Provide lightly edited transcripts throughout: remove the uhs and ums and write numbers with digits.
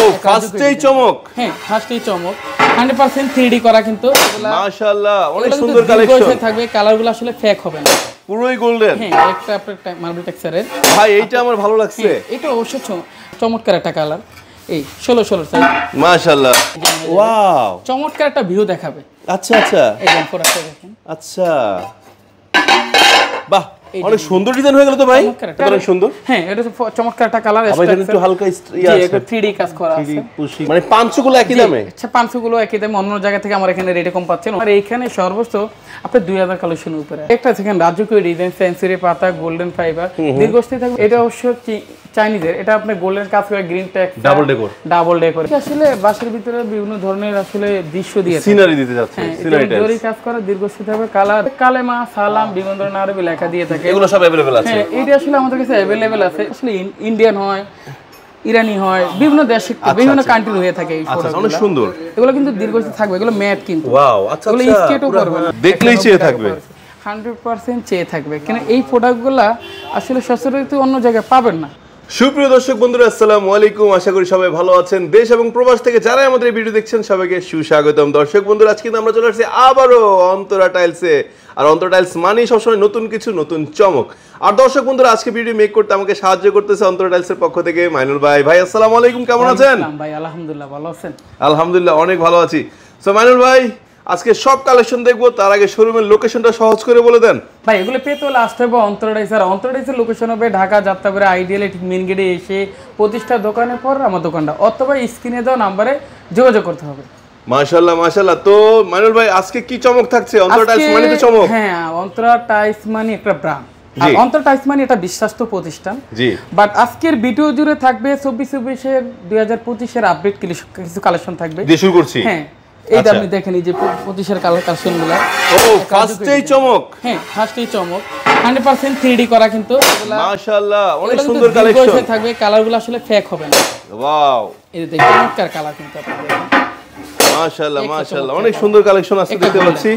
ও ফার্স্টেই চমক। হ্যাঁ ফার্স্টেই চমক 100% 3D করা কিন্তু মাশাআল্লাহ অনেক সুন্দর কালেকশন থাকবে কালারগুলো আসলে ফেক হবে না পুরোই গোল্ডেন হ্যাঁ একটা আপনার মার্বেল টেক্সচারের ভাই এইটা আমার ভালো লাগছে এটা অবশ্যই চমৎকার একটা কালার এই 16 সাইজ মাশাআল্লাহ ওয়াও চমৎকার একটা ভিউ দেখাবে আচ্ছা আচ্ছা এই যে প্রোডাক্টটা দেখেন আচ্ছা বাহ অনেক সুন্দর ডিজাইন হয়ে গেল তো ভাই অনেক সুন্দর হ্যাঁ এটা চমৎকার একটা কালার আবার এটা একটু হালকা ইয়া আছে এটা 3D কাজ করা আছে মানে 500 গুলো একই দামে আচ্ছা 500 গুলো একই দামে অন্য জায়গা থেকে আমরা এখানে রেটে কম পাচ্ছেন আর এইখানে সর্বোচ্চ আপনি 2000 কালেকশনের উপরে একটা দেখেন রাজকীয় ডিজাইন সেন্সরি পাতা গোল্ডেন ফাইবার দীর্ঘস্থায়ী থাকবে এটা অবশ্য চাইনিজের এটা আপনি গোল্ডেন কাজ করে গ্রিন ট্যাক্স ডাবল ডেকোর আসলে বাসার ভিতরে বিভিন্ন ধরনের আসলে দৃশ্য দিয়ে সিনারি দিতে যাচ্ছে সিনারি জরি কাজ করা দীর্ঘস্থায়ী থাকবে কালার কালেমা সালাম বিভিন্ন ধরনের আরবি লেখা দিয়ে থাকে এগুলো সব अवेलेबल আছে হ্যাঁ এটা আসলে আমাদের কাছে अवेलेबल আছে আসলে ইন্ডিয়ান হয় ইরানি হয় বিভিন্ন দেশে বিভিন্ন কান্ট্রি হয়ে থাকে এই প্রোডাক্টগুলো অনেক সুন্দর এগুলো কিন্তু দীর্ঘস্থায়ী থাকবে এগুলো ম্যাট কিন্তু ওয়াও আচ্ছা এগুলো স্কেটও করবে না দেখলেই চেয়ে থাকবে 100% চেয়ে থাকবে কেন এই প্রোডাক্টগুলো আসলে সচরাচর অন্য জায়গায় পাবেন না সুপ্রিয় দর্শক বন্ধুরা আসসালামু আলাইকুম আশা করি সবাই ভালো আছেন দেশ এবং প্রবাস থেকে যারা আমাদের এই ভিডিও দেখছেন সবাইকে সুস্বাগতম দর্শক বন্ধুরা আজকে আমরা চলে আসছি আবারো অন্তরা টাইলসে আর অন্তরা টাইলস মানে সবসময় নতুন কিছু নতুন চমক আর দর্শক বন্ধুরা আজকে ভিডিও মেক করতে আমাকে সাহায্য করতেছে অন্তরা টাইলসের পক্ষ থেকে মাইনুল ভাই ভাই আসসালামু আলাইকুম কেমন আছেন ভাই আলহামদুলিল্লাহ ভালো আছেন আলহামদুলিল্লাহ অনেক ভালো আছি সো মাইনুল ভাই আজকে সব কালেকশন দেখবো তার আগে শোরুমের লোকেশনটা সহজ করে বলে দেন ভাই এগুলো পেতে হলে আসতে হবে অন্তরা টাইলস অন্তরা টাইলসের লোকেশন হবে ঢাকা যাত্রাবাড়ি আইডিয়াল ঠিক মেইন গেটে এসে প্রতিষ্ঠা দোকানের পর আমার দোকানটা অথবা স্ক্রিনে দেওয়া নম্বরে যোগাযোগ করতে হবে মাশাআল্লাহ মাশাআল্লাহ তো মাইনুল ভাই আজকে কি চমক থাকছে অন্তরা টাইলস মানে তো চমক হ্যাঁ অন্তরা টাইলস মানে একটা ব্র্যান্ড আর অন্তরা টাইলস মানে এটা বিশ্বস্ত প্রতিষ্ঠান জি বাট আজকের ভিডিও জুড়ে থাকবে 24 এর 2025 এর আপডেট কিছু কালেকশন থাকবে দিয়ে শুরু করছি হ্যাঁ এইটা আপনি দেখেন এই যে 25 এর কালেকশনগুলো ও ফার্স্টেই চমক হ্যাঁ ফার্স্টেই চমক 100% 3D করা কিন্তু মাশাআল্লাহ অনেক সুন্দর কালেকশন থাকবে কালারগুলো আসলে ফেক হবে না ওয়াও এই দেখেন চমৎকার কালার কিন্তু আপনারা দেখেন মাশাআল্লাহ মাশাআল্লাহ অনেক সুন্দর কালেকশন আছে দেখতে পাচ্ছি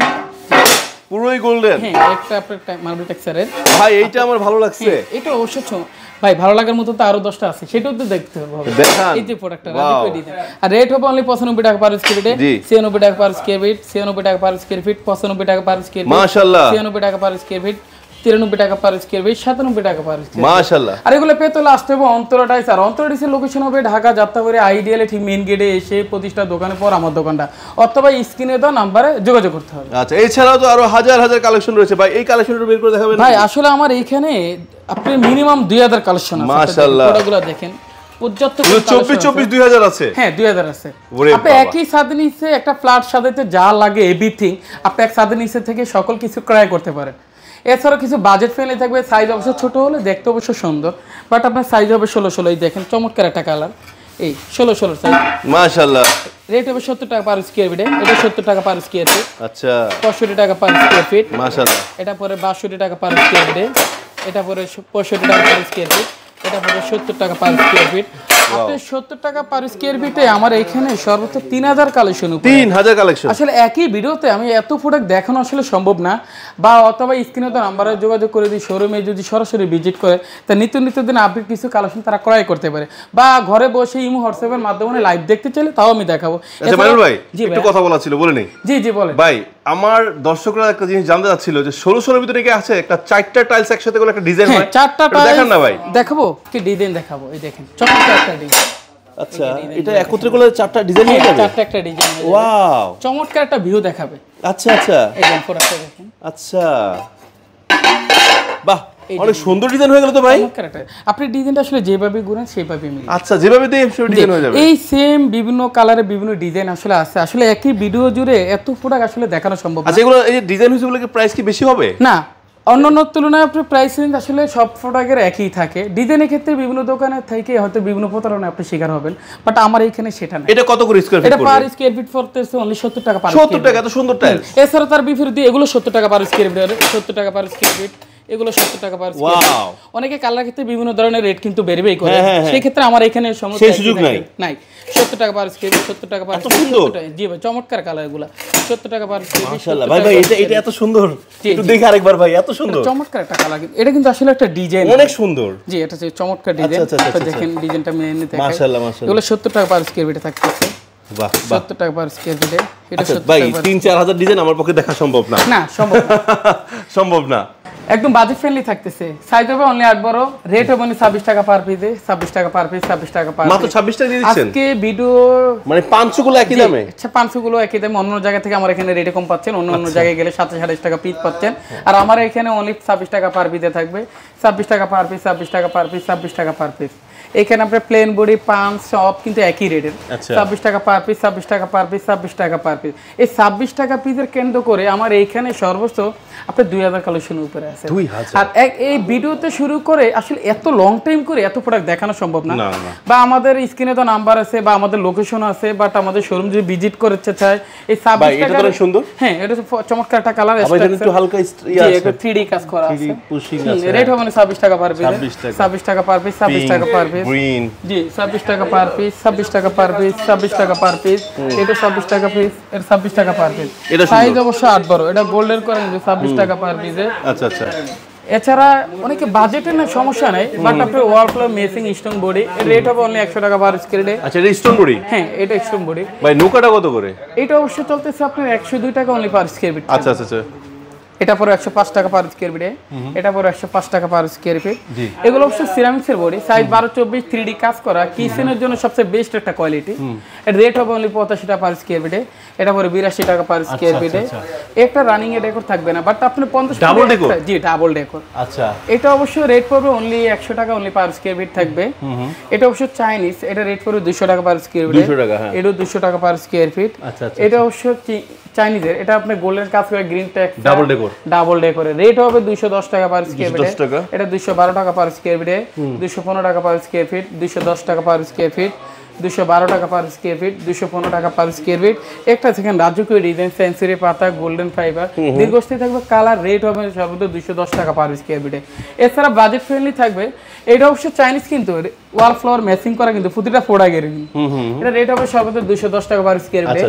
পুরোই গোল্ডেন হ্যাঁ একটা আপনার মার্বেল টেক্সচারের ভাই এইটা আমার ভালো লাগছে এটা অবশ্যই ভাই ভালো লাগার মতো তো আরো 10টা আছে সেটাও তো দেখতে হবে এই যে প্রোডাক্টটা রাজকীয় ডিজাইন আর রেট হবে অনলি 95 টাকা পার স্কয়ার ফিট 96 টাকা পার স্কয়ার ফিট 96 টাকা পার স্কয়ার ফিট 95 টাকা পার স্কয়ার ফিট মাশাআল্লাহ 96 টাকা পার স্কয়ার ফিট 93 টাকা পার স্কয়ার ফিট 97 টাকা পার স্কয়ার মাশাআল্লাহ আর এগুলো পেতে হলে আসতে হবে অন্তরা টাইলস আর অন্তরা টাইলসের লোকেশন হবে ঢাকা যাত্রাবাড়ি আইডিয়াল ঠিক মেইন গেটে এসে প্রতিষ্ঠা দোকানের পর আমার দোকানটা অথবা স্ক্রিনে দেওয়া নম্বরে যোগাযোগ করতে হবে আচ্ছা এছাড়াও তো আরো হাজার হাজার কালেকশন রয়েছে ভাই এই কালেকশনটা বের করে দেখাবেন ভাই আসলে আমার এইখানে আপনি মিনিমাম 2000 কালেকশন আছে মাশাআল্লাহ প্রোডাক্টগুলো দেখেন 24 2000 আছে হ্যাঁ 2000 আছে আপনি একই ছাদের নিচে একটা ফ্ল্যাট সাজাতে যা লাগে এভরিথিং আপনি এক ছাদের নিচে থেকে সকল কিছু ক্রয় করতে পারেন এছাড়াও কিছু বাজেট ফ্রেন্ডলি থাকবে সাইজ অবশ্য ছোট হলে দেখতে অবশ্য সুন্দর বাট আপনার সাইজ হবে 16 এই দেখেন চমৎকার একটা কালার এই 16 সাইজ মাশাআল্লাহ রেট হবে 70 টাকা পার স্কয়ার ফিট এটা 70 টাকা পার স্কয়ার ফিট আচ্ছা 65 টাকা পার স্কয়ার ফিট মাশাআল্লাহ এটা পরে 62 টাকা পার স্কয়ার ফিট এটা পরে 65 টাকা পার স্কয়ার ফিট এটা পরে 70 টাকা পার স্কয়ার ফিট আপনি 70 টাকা পার স্কয়ার ফিটে আমার এখানে সর্বোচ্চ 3000 কালেকশন 3000 কালেকশন আসলে একই ভিডিওতে আমি এত প্রোডাক্ট দেখানো আসলে সম্ভব না বা অথবা স্ক্রিনে তো নাম্বারে যোগাযোগ করে দিই শোরুমে যদি সরাসরি ভিজিট করে তা নিত্য দিন আপডেট কিছু কালেকশন তারা ক্রয় করতে পারে বা ঘরে বসে ইমো হোয়াটসঅ্যাপের মাধ্যমে লাইভ দেখতে চাইলে তাও আমি দেখাবো আচ্ছা মাইনুল ভাই একটু কথা বলা ছিল বলে নেই জি বলেন ভাই আমার দর্শকরা একটা জিনিস জানতে চাচ্ছিল যে 16 ভিতরে কি আছে একটা চারটা টাইলস একসাথে করে একটা ডিজাইন হয় চারটা টাইলস দেখান না ভাই দেখাবো কি ডিজাইন দেখাবো এই দেখেন চমৎকার একটা ডিজাইন আচ্ছা এটা একত্রে করলে চারটা ডিজাইন হয়ে যাবে চারটা একটা ডিজাইন ওয়াও চমৎকার একটা ভিউ দেখাবে আচ্ছা আচ্ছা এই দেখেন প্রোডাক্টটা দেখেন আচ্ছা বাহ অনেক সুন্দর ডিজাইন হয়ে গেল তো ভাই চমৎকার একটা আপনি ডিজাইনটা আসলে যেভাবে গুণেন সেভাবে মিলে আচ্ছা যেভাবে দেই সেই ডিজাইন হয়ে যাবে এই সেম বিভিন্ন কালারে বিভিন্ন ডিজাইন আসলে আছে আসলে একই ভিডিও জুড়ে এত প্রোডাক্ট আসলে দেখানো সম্ভব না আচ্ছা এগুলো এই ডিজাইন হিসেবে কি প্রাইস কি বেশি হবে না অন্যান্য তুলনায় আপনার প্রাইস রেঞ্জ আসলে সব প্রোডাক্টের একই থাকে ডিজাইনের ক্ষেত্রে বিভিন্ন দোকানে থেকে হয়তো বিভিন্ন প্রতারণায় আপনি শিকার হবেন বাট আমার এইখানে সেটা না এটা কত করে স্কয়ার ফিট এটা পার স্কয়ার ফিট পড়তেছে অনলি 70 টাকা পার 70 টাকা এত সুন্দর টাইলস এছাড়া তার বিপরীতে এগুলো 70 টাকা পার স্কয়ার ফিট 70 টাকা পার স্কয়ার ফিট এগুলো 70 টাকা পার স্কয়ার ফিট। অনেকে কালার ক্ষেত্রে বিভিন্ন ধরনের রেট কিন্তু বেরিবেই করে, সেই ক্ষেত্রে আমার এখানে সমস্যা সুযোগ নাই 70 টাকা পার স্কয়ার ফিট, 70 টাকা পার স্কয়ার ফিট। জি ভাই, চমৎকার কালারগুলো 70 টাকা পার স্কয়ার ফিট। মাশাআল্লাহ ভাই, ভাই এটা এত সুন্দর, একটু দেখি আরেকবার ভাই, এত সুন্দর চমৎকার একটা কালার। এটা কিন্তু আসলে একটা ডিজাইন, অনেক সুন্দর। জি, এটা হচ্ছে চমৎকার ডিজাইন। দেখেন ডিজাইনটা মেনে দেখেন, মাশাআল্লাহ মাশাআল্লাহ। এগুলো 70 টাকা পার স্কয়ার ফিটে থাকতেছে। বাহ, 70 টাকা পার স্কয়ার ফিটে। এটা 70 ভাই টাকা 3-4 হাজার ডিজাইন আমার পক্ষে দেখা সম্ভব না, না সম্ভব না সম্ভব না। একদম বাজেট ফ্রেন্ডলি থাকতেছে। সাইজ হবে অনলি 8 বড়, রেট হবে 26 টাকা পার পিসে, 26 টাকা পার পিস, 26 টাকা পার মাত্র 26 টাকা দিয়ে দিচ্ছেন আজকে ভিডিও। মানে 500 গুলো একই দামে? আচ্ছা, 500 গুলো একই দামে। অন্য জায়গা থেকে আমার এখানে রেটে কম পাচ্ছেন, অন্য জায়গায় গেলে 27-28 টাকা পিস পাচ্ছেন, আর আমার এখানে অনলি 26 টাকা পার পিসে থাকবে। 26 টাকা পার পিস, 26 টাকা পার পিস, 26 টাকা পার পিস। এখানে আপনার প্লেন বডি পাঁচ সব কিন্তু একই রেটের। 26 টাকা পার পিস, 26 টাকা পার পিস, 26 টাকা পার পিস। এই 26 টাকা পিসের কেন্দ্র করে আমার এইখানে সর্বোচ্চ আপনার 2000 কালেকশনের উপরে আছে। আর এই ভিডিওতে শুরু করে আসলে এত লং টাইম করে এত প্রোডাক্ট দেখানো সম্ভব না, বা আমাদের স্ক্রিনে তো নাম্বার আছে বা আমাদের লোকেশন আছে, বাট আমাদের শোরুম যদি ভিজিট করতে চায় এই 26 টাকা। এটা সুন্দর, হ্যাঁ এটা চমৎকার একটা কালার, একটু হালকা একটু 3D কাজ করা আছে। রেট হবে 26 টাকা পার পিস, 26 টাকা পার পিস, 26 টাকা পার পিস। জি, 26 টাকা পার পিস, 26 টাকা পার পিস, 26 টাকা পার পিস। এটা 26 টাকা পিস, এটা 26 টাকা পার পিস। সাইজ অবশ্য 8 বড়, এটা গোল্ডের করে 26 টাকা পার পিসে। আচ্ছা আচ্ছা। এছাড়া অনেকে বাজেটের না সমস্যা নাই, বাট আপনার ওয়াল floor messing stone body, rate হবে অনলি 100 টাকা পার স্কয়ার ফিট। আচ্ছা, এটা স্টোন বডি? হ্যাঁ, এটা স্টোন বডি। ভাই নৌকাটা কত করে? এটা অবশ্য চলতেছে আপনার 102 টাকা অনলি পার স্কয়ার ফিট। আচ্ছা আচ্ছা আচ্ছা। এটা পরে 105 টাকা পার স্কয়ার ফিটে, এটা পরে 105 টাকা পার স্কয়ার ফিট। এগুলো অবশ্য সিরামিক্সের বডি, সাইজ 12-24 3D কাজ করা, কিচেনের জন্য সবচেয়ে বেস্ট একটা কোয়ালিটি। এর রেট হবে অনলি 85 টাকা পার স্কয়ার ফিটে, এটা পরে 82 টাকা পার স্কয়ার ফিটে। একটা রানিং এ ডেকোর থাকবে না, বাট আপনি 50 ডাবল ডেকোর? জি, ডাবল ডেকোর। আচ্ছা, এটা অবশ্য রেট পড়বে অনলি 100 টাকা অনলি পার স্কয়ার ফিট থাকবে। এটা অবশ্য চাইনিজ, এটা রেট পড়বে 200 টাকা পার স্কয়ার ফিট। 200 টাকা, হ্যাঁ। এটা 200 টাকা পার স্কয়ার ফিট। আচ্ছা আচ্ছা। এটা অবশ্য চাইনিজের, এটা আপনি গোল্ডেন কাজ করে green tax double decor, double decor. Rate হবে 210 টাকা পার স্কয়ার ফিট। এটা 212 টাকা পার স্কয়ার ফিট, 215 টাকা পার স্কয়ার ফিট, 210 টাকা পার স্কয়ার ফিট, 212 টাকা পার স্কয়ার ফিট, 215 টাকা পার স্কয়ার ফিট। একটা সেকেন্ড রাজকীয় ডিজাইন, ফ্যান্সি পাতা, গোল্ডেন ফাইবার, দীর্ঘস্থায়ী থাকবে। কালার রেট হবে সর্বোচ্চ 210 টাকা পার স্কয়ার ফিটে। এছাড়া বাজেট ফ্রেন্ডলি থাকবে। এটা অবশ্য চাইনিজ, কিন্তু ওয়াল ফ্লোর ম্যাচিং করা, কিন্তু প্রতিটা ফোড়া গ্যারেন্টি। এটা রেট হবে সর্বোচ্চ 210 টাকা পার স্কয়ার ফিট।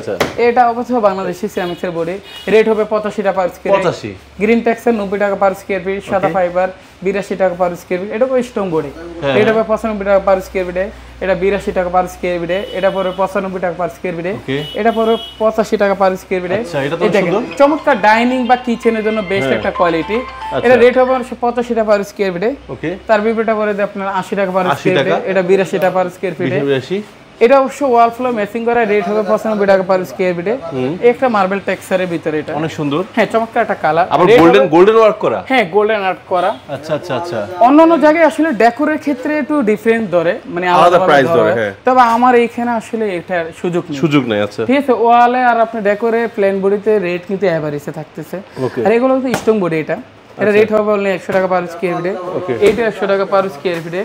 এটা অবশ্য বাংলাদেশি সিরামিক্সের বডি, রেট হবে 85 টাকা পার স্কয়ার ফিট। গ্রিন ট্যাক্সের 90 টাকা পার স্কয়ার ফিট, সাদা ফাইবার 82 টাকা পার স্কয়ার ফিট। এটা স্টোন বডি, রেট হবে 95 টাকা পার স্কয়ার ফিটে, এটা 82 টাকা পার স্কয়ার ফিটে। এটা পরে 95 টাকা পার স্কয়ার ফিটে, এটা পরে 85 টাকা পার স্কয়ার ফিটে। চমৎকার ডাইনিং বা কিচেনের জন্য বেস্ট একটা কোয়ালিটি। এটা রেট হবে 85 টাকা পার স্কয়ার ফিটে। তার বিপরীতে পরে আপনার 80 টাকা পার স্কয়ার ফিটে, এটা 82 টাকা পার স্কয়ার ফিটে। এটা অবশ্য ওয়াল ফ্লোর ম্যাচিং করা, রেট হবে 95 টাকা পার স্কয়ার ফিটে। একটা মার্বেল টেক্সচারের ভিতরে, এটা অনেক সুন্দর, হ্যাঁ চমৎকার একটা কালার। আবার গোল্ডেন ওয়ার্ক করা? হ্যাঁ, গোল্ডেন আর্ট করা। আচ্ছা আচ্ছা আচ্ছা। অন্যান্য জায়গায় আসলে ডেকোরের ক্ষেত্রে একটু ডিফারেন্ট ধরে, মানে আলাদা প্রাইস ধরে, তবে আমার এইখানে আসলে এটার সুযোগ নেই। আচ্ছা, ঠিক আছে। ওয়ালে আর আপনি ডেকোরে প্লেন বডিতে রেট কিন্তু এভারেজে থাকতেছে, আর এগুলো কিন্তু স্টোন বডি। এটা রেট হবে অনলি 100 টাকা পার স্কয়ার ফিটে, এটা 100 টাকা পার স্কয়ার ফিটে।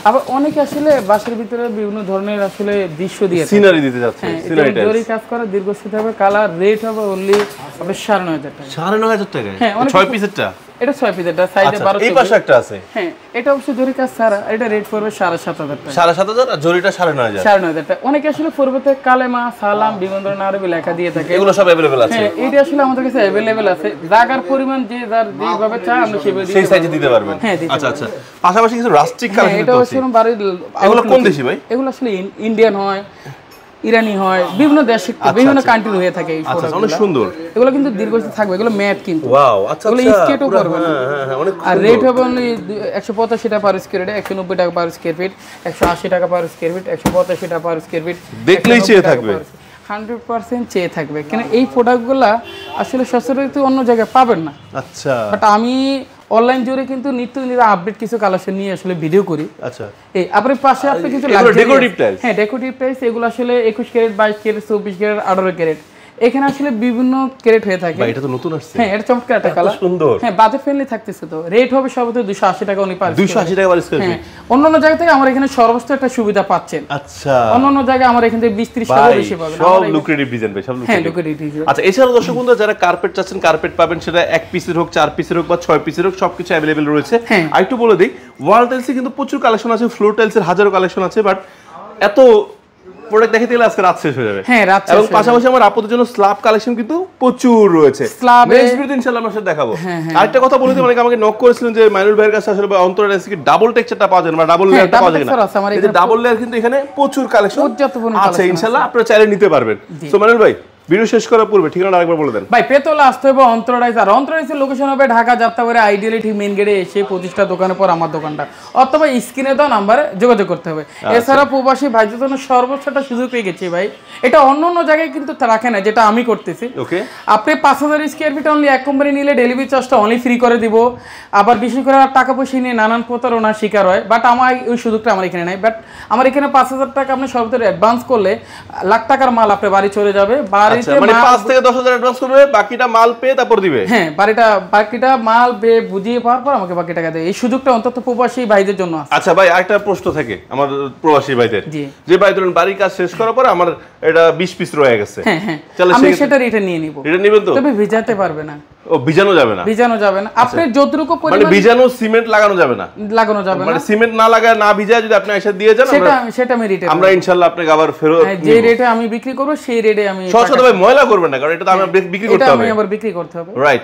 আবার অনেকে আসলে বাসার ভিতরে বিভিন্ন ধরনের আসলে দৃশ্য দিয়ে সিনারি দিতে যাচ্ছে, সিনারি টাইলস জরি কাজ করা, দীর্ঘস্থায়ী হবে। কালার রেট হবে অনলি আপনার 9500 টাকা। 9500 টাকা? হ্যাঁ, 6 পিসেরটা? এটা 6 পিসেরটা, সাইজে 12। এই পাশে একটা আছে, হ্যাঁ এটা অবশ্য জরি কাজ ছাড়া। এটা রেট পড়বে 7500 টাকা। 7500 আর জরিটা 9500? 9500 টাকা। অনেকে আসলে পূর্বতে কালেমা, সালাম, বিভিন্ন ধরনের আরবি লেখা দিয়ে থাকে, এগুলো সব अवेलेबल আছে? হ্যাঁ, এটা আসলে আমাদের কাছে अवेलेबल আছে। জায়গার পরিমাণ যে যার যেভাবে চায় আমরা সেভাবে সেই সাইজে দিতে পারবেন। হ্যাঁ, আচ্ছা আচ্ছা। পাশাপাশি কিছু রাস্টিক কালেকশন এটা হচ্ছে বাড়ির। এগুলো কোন দেশি ভাই? এগুলো আসলে ইন্ডিয়ান হয়, ইরানি হয়, বিভিন্ন দেশে বিভিন্ন কান্ট্রি হয়ে থাকে এই প্রোডাক্ট। অনেক সুন্দর। এগুলো কিন্তু দীর্ঘস্থায়ী থাকবে, এগুলো ম্যাট কিন্তু। ওয়াও, আচ্ছা আচ্ছা। এগুলো স্কেটও করবে না। হ্যাঁ, অনেক সুন্দর। আর রেট হবে অনলি 185 টাকা পার স্কয়ার ফিট, 190 টাকা পার স্কয়ার ফিট, 180 টাকা পার স্কয়ার ফিট, 185 টাকা পার স্কয়ার ফিট। দেখলেই চেয়ে থাকবে, 100% চেয়ে থাকবে। কেন এই প্রোডাক্টগুলো আসলে সচরাচর অন্য জায়গায় পাবেন না। আচ্ছা, বাট আমি অনলাইন জুড়ে কিন্তু নিত্য আপডেট কিছু কালেকশন নিয়ে আসলে ভিডিও করি। আচ্ছা, এই আপনার পাশে আপনি কিছু ডেকোরেটিভ টাইলস? হ্যাঁ, ডেকোরেটিভ টাইলস। এগুলো আসলে 21 ক্যারেট, 22 ক্যারেট, 24 ক্যারেট, 18 ক্যারেট, এখানে আসলে বিভিন্ন ক্রেট হয়ে থাকে। ভাই এটা তো নতুন আসছে। হ্যাঁ, এটা চমৎকার একটা কালার, সুন্দর। হ্যাঁ, বাজেট ফ্রেন্ডলি থাকতেছে। তো রেট হবে সর্বোচ্চ 280 টাকা উনি পার 280 টাকা পার স্কয়ার ফিট। অন্যান্য জায়গা থেকে আমার এখানে সর্বোচ্চ একটা সুবিধা পাচ্ছেন। আচ্ছা, অন্যান্য জায়গায় আমার এখান থেকে 20-30 টাকা বেশি পাবেন। সব লুক্রেটিভ ডিজাইন ভাই, সব লুক্রেটিভ। আচ্ছা, এছাড়াও দর্শক বন্ধুরা যারা কার্পেট চাচ্ছেন, কার্পেট পাবেন, সেটা 1 পিসের হোক, 4 পিসের হোক বা 6 পিসের হোক, সবকিছু अवेलेबल রয়েছে। আর একটু বলে দেই, ওয়াল টাইলসে কিন্তু প্রচুর কালেকশন আছে, ফ্লোর টাইলসের হাজারো কালেকশন আছে, বাট এত প্রোডাক্ট দেখাতে গেলে আজকে রাত শেষ হয়ে যাবে। হ্যাঁ, রাত শেষ। এবং পাশাপাশি আমার আপুদের জন্য স্ল্যাব কালেকশন কিন্তু প্রচুর রয়েছে। নেক্সট ভিডিওতে ইনশাআল্লাহ আমরা সেটা দেখাবো। আরেকটা কথা বলে দিই, অনেকে আমাকে নক করেছিলেন যে মাইনুল ভাইয়ের কাছে আসলে অন্তরা টাইলস কি ডাবল টেক্সচারটা পাওয়া যায় না, ডাবল লেয়ারটা পাওয়া যায় না। এই যে ডাবল লেয়ার কিন্তু এখানে প্রচুর কালেকশন আছে, ইনশাআল্লাহ আপনারা চাইলে নিতে পারবেন। সো মাইনুল ভাই, ভিডিও শেষ করার পূর্বে ঠিকানাটা আরেকবার বলে দেন। ভাই, পেতলা আসতে হবে অন্তরা টাইলস। আর অন্তরা টাইলসের লোকেশন হবে ঢাকা যাত্রাবাড়ি আইডিয়ালি ঠিক মেইন গেটে এসে 25টা দোকানের পর আমার দোকানটা, অথবা স্ক্রিনে দেওয়া নাম্বারে যোগাযোগ করতে হবে। এছাড়া প্রবাসী ভাইদের জন্য সর্বোচ্চ একটা সুযোগ পেয়ে গেছি ভাই, এটা অন্য অন্য জায়গায় কিন্তু রাখে না, যেটা আমি করতেছি। ওকে, আপনি 5000 স্কয়ার ফিট অনলি এক কোম্পানি নিলে ডেলিভারি চার্জটা অনলি ফ্রি করে দিব। আবার বিশেষ করে টাকা পয়সা নিয়ে নানান প্রতারণার শিকার হয়, বাট আমার ওই সুযোগটা আমার এখানে নাই। বাট আমার এখানে 5000 টাকা আপনি সর্বোচ্চ অ্যাডভান্স করলে লাখ টাকার মাল আপনার বাড়ি চলে যাবে। বাড়িতে মানে 5 থেকে 10,000 অ্যাডভান্স করবে, বাকিটা মাল পেয়ে তারপর দিবে। হ্যাঁ, বাকিটা মাল বুঝিয়ে পাওয়ার পর আমাকে বাকি টাকা দেবে। এই সুযোগটা অন্তত প্রবাসী ভাইদের জন্য আছে। আচ্ছা ভাই, আরেকটা প্রশ্ন থাকে আমার প্রবাসী ভাইদের, যে ভাই ধরুন বাড়ির কাজ শেষ করার পর আমার এটা 20 পিস রয়ে গেছে, হ্যাঁ হ্যাঁ, আমি সেটা রিটার্ন নিয়ে নিব। রিটার্ন নেবেন তো? তবে ভিজাতে পারবে না। ও, ভিজানো যাবে না? ভিজানো যাবে না। আপনি যতটুকু মানে পরিমাণ ভিজানো সিমেন্ট লাগানো যাবে না? লাগানো যাবে না। মানে সিমেন্ট না লাগায় না ভিজায় যদি আপনি এসে দিয়ে যান, সেটা আমি রিটার্ন, আমরা ইনশাআল্লাহ আপনাকে আবার ফেরত যে রেটে আমি বিক্রি করব সেই রেটে আমি সহজে ভাই ময়লা করবেন না, কারণ এটা তো আমরা বিক্রি করতে হবে। এটা আমি আবার বিক্রি করতে হবে। রাইট।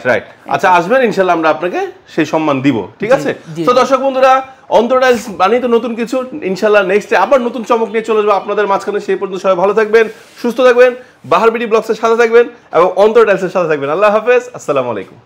আচ্ছা, আসবেন ইনশাআল্লাহ, আমরা আপনাকে সেই সম্মান দিব, ঠিক আছে? তো দর্শক বন্ধুরা, অন্তরা টাইলস বানিয়ে তো নতুন কিছু, ইনশাআল্লাহ নেক্সটে আবার নতুন চমক নিয়ে চলে যাবো আপনাদের মাঝখানে। সেই পর্যন্ত সবাই ভালো থাকবেন, সুস্থ থাকবেন, বাহার বিডি ব্লগসের সাথে থাকবেন এবং অন্তরা টাইলসের সাথে থাকবেন। আল্লাহ হাফেজ, আসসালামু আলাইকুম।